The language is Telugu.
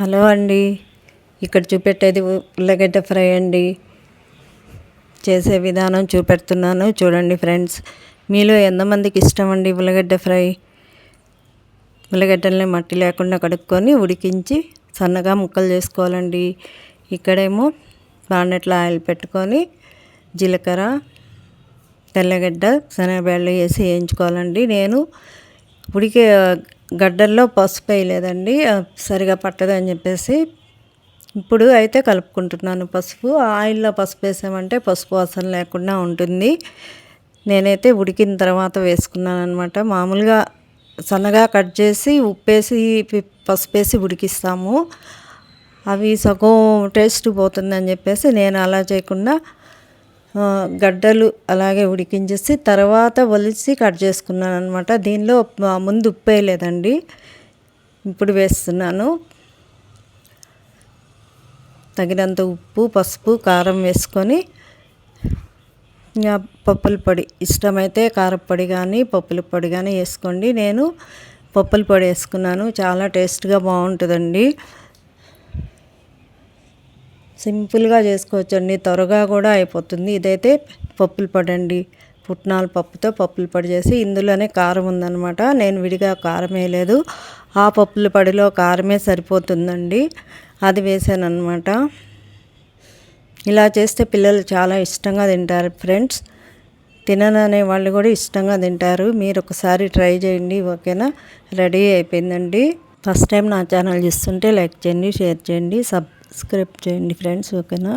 హలో అండి, ఇక్కడ చూపెట్టేది ఉల్లగడ్డ ఫ్రై అండి. చేసే విధానం చూపెడుతున్నాను చూడండి ఫ్రెండ్స్. మీలో ఎంతమందికి ఇష్టం అండి ఉల్లగడ్డ ఫ్రై? ఉల్లగడ్డల్ని మట్టి లేకుండా కడుక్కొని ఉడికించి సన్నగా ముక్కలు చేసుకోవాలండి. ఇక్కడేమో బాండెట్లో ఆయిల్ పెట్టుకొని జీలకర్ర, తెల్లగడ్డ, శనగబెడలు వేసి వేయించుకోవాలండి. నేను ఉడికే గడ్డల్లో పసుపు వేయలేదండి, సరిగా పట్టదని చెప్పేసి. ఇప్పుడు అయితే కలుపుకుంటున్నాను పసుపు. ఆయిల్లో పసుపు వేసామంటే పసుపు వాసన లేకుండా ఉంటుంది. నేనైతే ఉడికిన తర్వాత వేసుకున్నాను అనమాట. మామూలుగా సన్నగా కట్ చేసి ఉప్పేసి పసుపు వేసి ఉడికిస్తాము, అవి సగం టేస్ట్ పోతుందని చెప్పేసి నేను అలా చేయకుండా గడ్డలు అలాగే ఉడికించేసి తర్వాత ఒలిచి కట్ చేసుకున్నాను అనమాట. దీనిలో ముందు ఉప్పు వేయలేదండి, ఇప్పుడు వేస్తున్నాను. తగినంత ఉప్పు, పసుపు, కారం వేసుకొని ఇంకా పప్పుల పొడి ఇష్టమైతే కారపొడి కానీ పప్పుల పొడి కానీ వేసుకోండి. నేను పప్పుల పొడి వేసుకున్నాను, చాలా టేస్ట్గా బాగుంటుందండి. సింపుల్గా చేసుకోవచ్చండి, త్వరగా కూడా అయిపోతుంది. ఇదైతే పప్పుల పొడి అండి, పుట్నాల పప్పుతో పప్పుల పొడి చేసి ఇందులోనే కారం ఉందన్నమాట. నేను విడిగా కారం వేయలేదు, ఆ పప్పుల పొడిలో కారమే సరిపోతుందండి, అది వేసాను అనమాట. ఇలా చేస్తే పిల్లలు చాలా ఇష్టంగా తింటారు ఫ్రెండ్స్. తినననే వాళ్ళు కూడా ఇష్టంగా తింటారు. మీరు ఒకసారి ట్రై చేయండి, ఓకేనా? రెడీ అయిపోయిందండి. ఫస్ట్ టైం నా ఛానల్ చూస్తుంటే లైక్ చేయండి, షేర్ చేయండి, సబ్స్క్రైబ్ చేయండి ఫ్రెండ్స్, ఓకేనా?